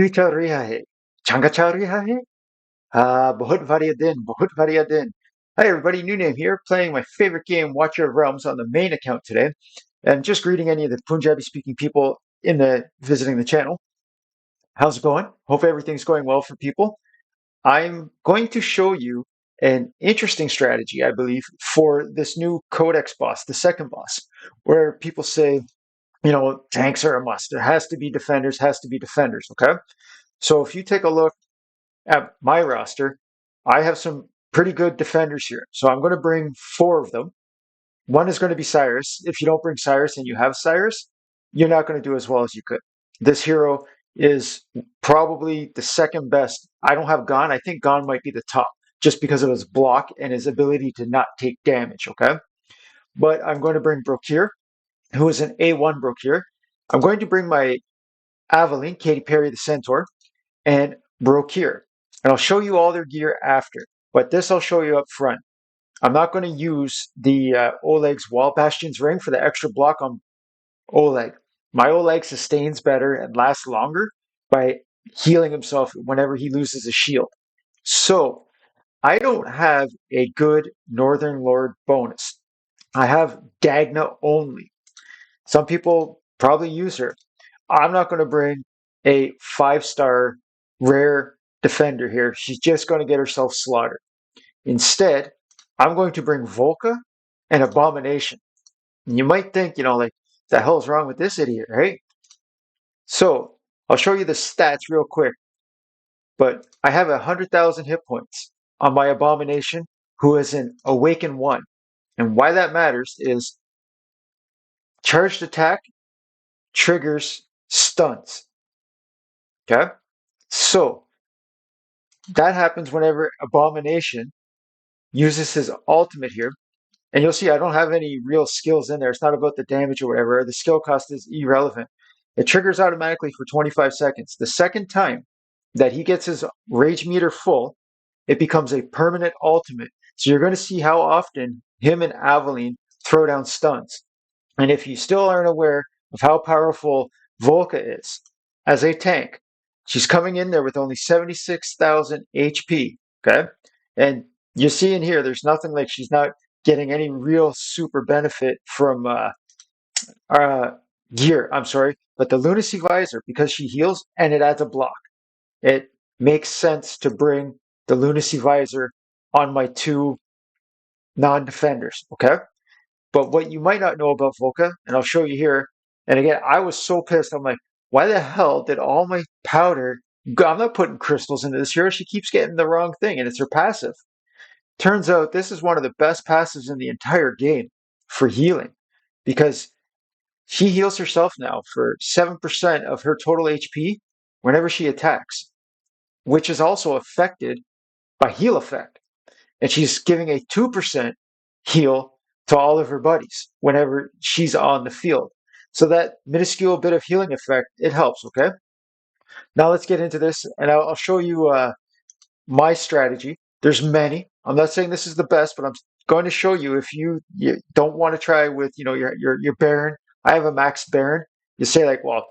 क्यों चल रहा है चंगा चल रहा है बहुत varia din. Hi everybody, new name here, playing my favorite game, Watcher of Realms, on the main account today, and just greeting any of the Punjabi speaking people in the visiting the channel. How's it going? Hope everything's going well for people. I'm going to show you an interesting strategy, I believe, for this new Codex boss, the second boss, where people say, tanks are a must. There has to be defenders, okay? So if you take a look at my roster, I have some pretty good defenders here. So I'm going to bring four of them. One is going to be Cyrus. If you don't bring Cyrus and you have Cyrus, you're not going to do as well as you could. This hero is probably the second best. I don't have Gon. I think Gon might be the top just because of his block and his ability to not take damage, okay? But I'm going to bring Brokir, who is an A1 Brokir. I'm going to bring my Aveline, Katy Perry the Centaur, and Brokir. And I'll show you all their gear after, but this I'll show you up front. I'm not going to use the Olague's Wall Bastion's Ring for the extra block on Olague. My Olague sustains better and lasts longer by healing himself whenever he loses a shield. So I don't have a good Northern Lord bonus. I have Dagna only. Some people probably use her. I'm not going to bring a 5-star rare defender here. She's just going to get herself slaughtered. Instead, I'm going to bring Volka and Abomination. And you might think, like, the hell's wrong with this idiot, right? So I'll show you the stats real quick. But I have 100,000 hit points on my Abomination, who is an Awakened 1. And why that matters is charged attack triggers stuns. Okay? So that happens whenever Abomination uses his ultimate here. And you'll see I don't have any real skills in there. It's not about the damage or whatever. The skill cost is irrelevant. It triggers automatically for 25 seconds. The second time that he gets his rage meter full, it becomes a permanent ultimate. So you're going to see how often him and Aveline throw down stuns. And if you still aren't aware of how powerful Volka is as a tank, she's coming in there with only 76,000 HP. Okay. And you see in here, there's nothing like she's not getting any real super benefit from gear. I'm sorry. But the Lunacy Visor, because she heals and it adds a block, it makes sense to bring the Lunacy Visor on my two non-defenders. Okay. But what you might not know about Volka, and I'll show you here, and again, I was so pissed. I'm like, why the hell did all my powder go? I'm not putting crystals into this hero. She keeps getting the wrong thing, and it's her passive. Turns out this is one of the best passives in the entire game for healing because she heals herself now for 7% of her total HP whenever she attacks, which is also affected by heal effect. And she's giving a 2% heal to all of her buddies whenever she's on the field. So that minuscule bit of healing effect, it helps, okay? Now let's get into this, and I'll show you my strategy. There's many. I'm not saying this is the best, but I'm going to show you if you don't want to try with your Baron. I have a max Baron. You say like, well,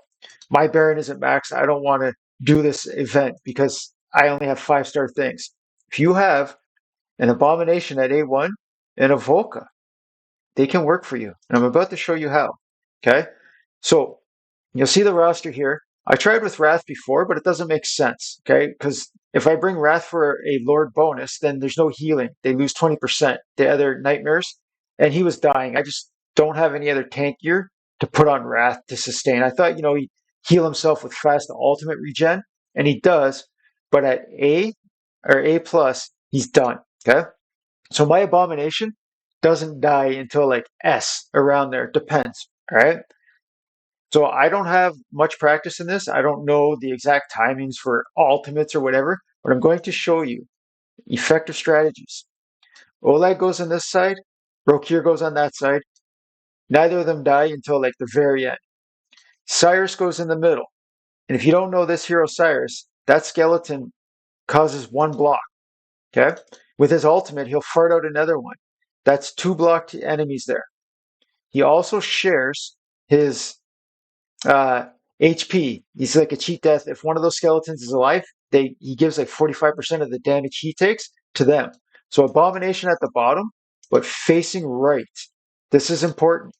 my Baron isn't max. I don't want to do this event because I only have 5-star things. If you have an Abomination at A1 and a Volka, they can work for you. And I'm about to show you how. Okay? So you'll see the roster here. I tried with Wrath before, but it doesn't make sense. Okay? Because if I bring Wrath for a Lord bonus, then there's no healing. They lose 20%. The other Nightmares, and he was dying. I just don't have any other tank gear to put on Wrath to sustain. I thought, he'd heal himself with fast ultimate regen, and he does, but at A or A plus, he's done. Okay? So my Abomination doesn't die until like S around there. Depends. All right. So I don't have much practice in this. I don't know the exact timings for ultimates or whatever, but I'm going to show you effective strategies. Olague goes on this side, Brokir goes on that side. Neither of them die until like the very end. Cyrus goes in the middle. And if you don't know this hero Cyrus, that skeleton causes 1 block. Okay? With his ultimate, he'll fart out another one. That's 2 blocked enemies there. He also shares his HP. He's like a cheat death. If one of those skeletons is alive, he gives like 45% of the damage he takes to them. So Abomination at the bottom, but facing right. This is important.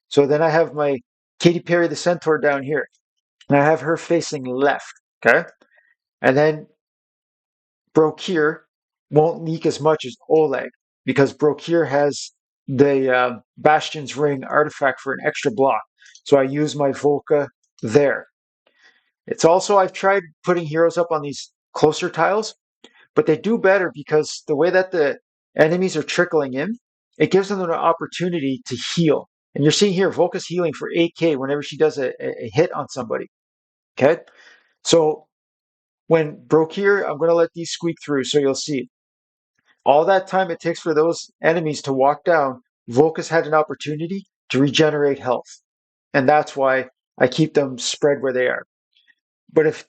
So then I have my Katy Perry the Centaur down here, and I have her facing left. Okay, and then Brokir won't leak as much as Oleg because Brokir has the Bastion's Ring artifact for an extra block. So I use my Volka there. It's also, I've tried putting heroes up on these closer tiles, but they do better because the way that the enemies are trickling in, it gives them an opportunity to heal. And you're seeing here, Volka's healing for 8k whenever she does a hit on somebody. Okay? So when Brokir, I'm going to let these squeak through so you'll see. All that time it takes for those enemies to walk down, Volka's had an opportunity to regenerate health. And that's why I keep them spread where they are. But if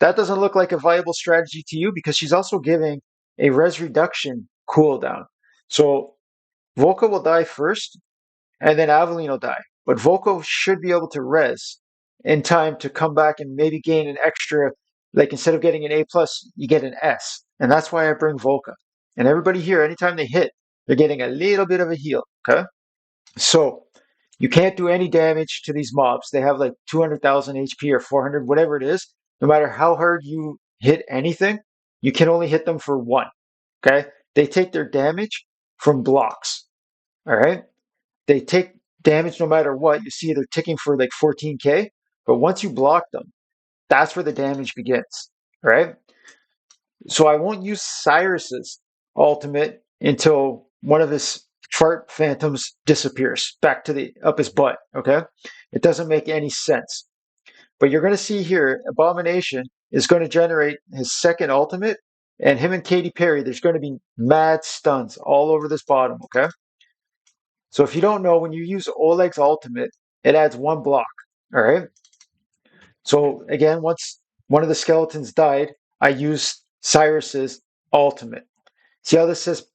that doesn't look like a viable strategy to you, because she's also giving a res reduction cooldown. So Volka will die first, and then Aveline will die. But Volka should be able to res in time to come back and maybe gain an extra, like instead of getting an A plus, you get an S. And that's why I bring Volka. And everybody here, anytime they hit, they're getting a little bit of a heal. Okay? So you can't do any damage to these mobs. They have like 200,000 HP or 400, whatever it is. No matter how hard you hit anything, you can only hit them for one. Okay? They take their damage from blocks. All right? They take damage no matter what. You see they're ticking for like 14k, but once you block them, that's where the damage begins. All right? So I won't use Cyrus's ultimate until one of his fart phantoms disappears back to the up his butt. Okay, it doesn't make any sense. But you're going to see here, Abomination is going to generate his second ultimate, and him and Katy Perry, there's going to be mad stuns all over this bottom. Okay, so if you don't know, when you use Oleg's ultimate, it adds one block. All right. So again, once one of the skeletons died, I used Cyrus's ultimate. See how this says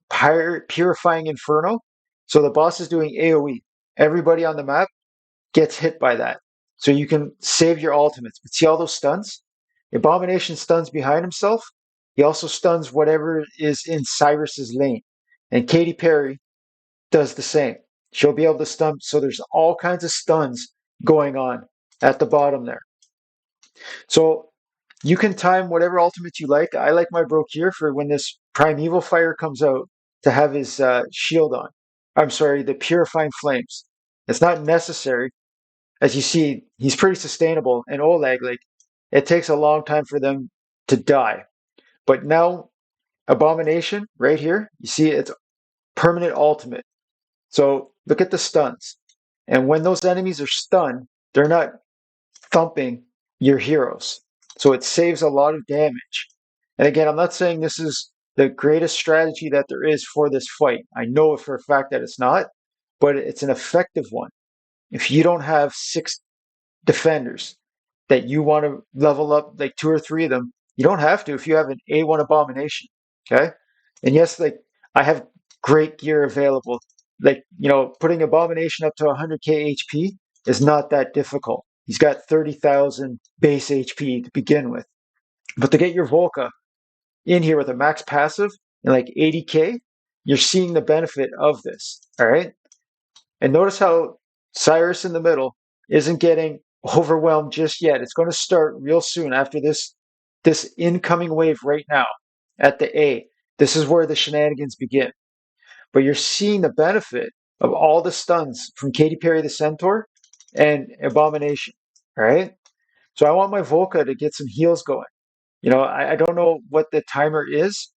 Purifying Inferno? So the boss is doing AoE. Everybody on the map gets hit by that. So you can save your ultimates. But see all those stuns? Abomination stuns behind himself. He also stuns whatever is in Cyrus's lane. And Katy Perry does the same. She'll be able to stun. So there's all kinds of stuns going on at the bottom there. So you can time whatever ultimate you like. I like my Brokir for when this Primeval Fire comes out to have his shield on. I'm sorry, the Purifying Flames. It's not necessary. As you see, he's pretty sustainable. And Olague, like, it takes a long time for them to die. But now, Abomination, right here, you see it's permanent ultimate. So look at the stuns. And when those enemies are stunned, they're not thumping your heroes. So it saves a lot of damage. And again, I'm not saying this is the greatest strategy that there is for this fight. I know for a fact that it's not, but it's an effective one. If you don't have 6 defenders that you want to level up like 2 or 3 of them, you don't have to if you have an A1 Abomination. Okay? And yes, like I have great gear available. Like, putting Abomination up to 100k HP is not that difficult. He's got 30,000 base HP to begin with. But to get your Volka in here with a max passive and like 80k, you're seeing the benefit of this. All right. And notice how Cyrus in the middle isn't getting overwhelmed just yet. It's going to start real soon after this incoming wave right now at the A. This is where the shenanigans begin. But you're seeing the benefit of all the stuns from Katy Perry the Centaur and Abomination. All right. So I want my Volka to get some heals going. I don't know what the timer is.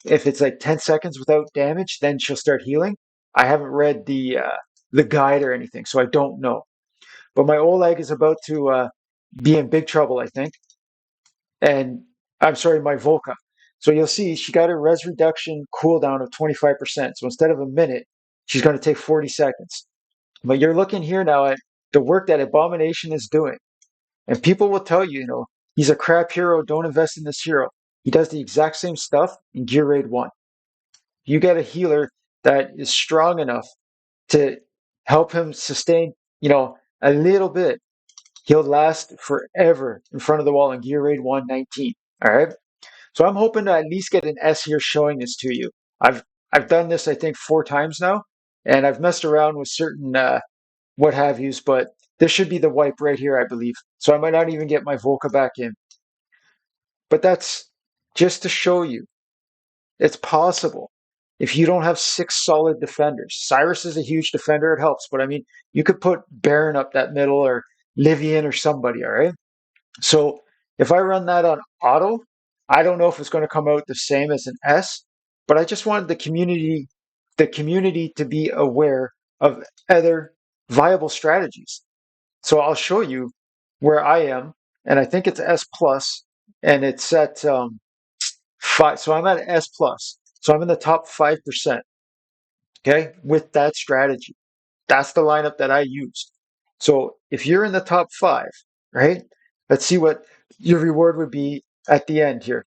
If it's like 10 seconds without damage, then she'll start healing. I haven't read the guide or anything, so I don't know. But my Olague is about to be in big trouble, I think. And I'm sorry, my Volka. So you'll see she got a res reduction cooldown of 25%. So instead of a minute, she's going to take 40 seconds. But you're looking here now at the work that Abomination is doing. And people will tell you, he's a crap hero, don't invest in this hero. He does the exact same stuff in Gear Raid 1. You get a healer that is strong enough to help him sustain, a little bit. He'll last forever in front of the wall in Gear Raid 119. All right. So I'm hoping to at least get an S here showing this to you. I've done this I think 4 times now, and I've messed around with certain what have yous, but this should be the wipe right here, I believe. So I might not even get my Volka back in. But that's just to show you it's possible. If you don't have 6 solid defenders, Cyrus is a huge defender, it helps. But I mean, you could put Baron up that middle or Livian or somebody, all right? So if I run that on auto, I don't know if it's going to come out the same as an S, but I just wanted the community to be aware of other viable strategies. So I'll show you where I am, and I think it's S plus, and it's at 5. So I'm at S plus. So I'm in the top 5%. Okay, with that strategy. That's the lineup that I used. So if you're in the top 5, right? Let's see what your reward would be at the end here.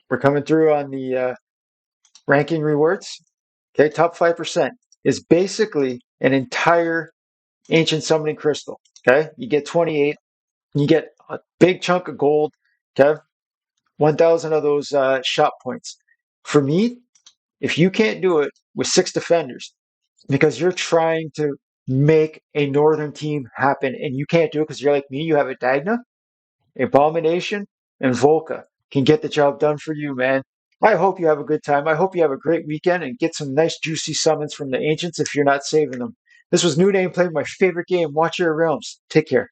We're coming through on the ranking rewards. Okay, top 5% is basically an entire ancient summoning crystal. Okay, you get 28. You get a big chunk of gold. Okay, 1,000 of those shop points. For me, if you can't do it with 6 defenders, because you're trying to make a northern team happen and you can't do it because you're like me, you have a Dagna, Abomination, and Volka can get the job done for you, man. I hope you have a good time. I hope you have a great weekend and get some nice juicy summons from the ancients if you're not saving them. This was New Name playing my favorite game, Watch Your Realms. Take care.